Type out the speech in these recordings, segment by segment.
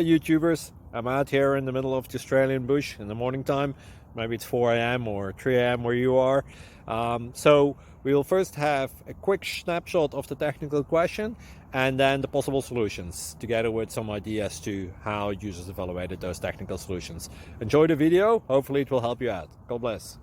YouTubers. I'm out here in the middle of the Australian bush in the morning time. Maybe it's 4 a.m. or 3 a.m. where you are. So we'll first have a quick snapshot of the technical question and then the possible solutions, together with some ideas to how users evaluated those technical solutions. Enjoy the video. Hopefully it will help you out. God bless.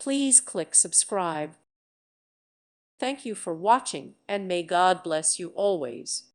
Please click subscribe. Thank you for watching, and may God bless you always.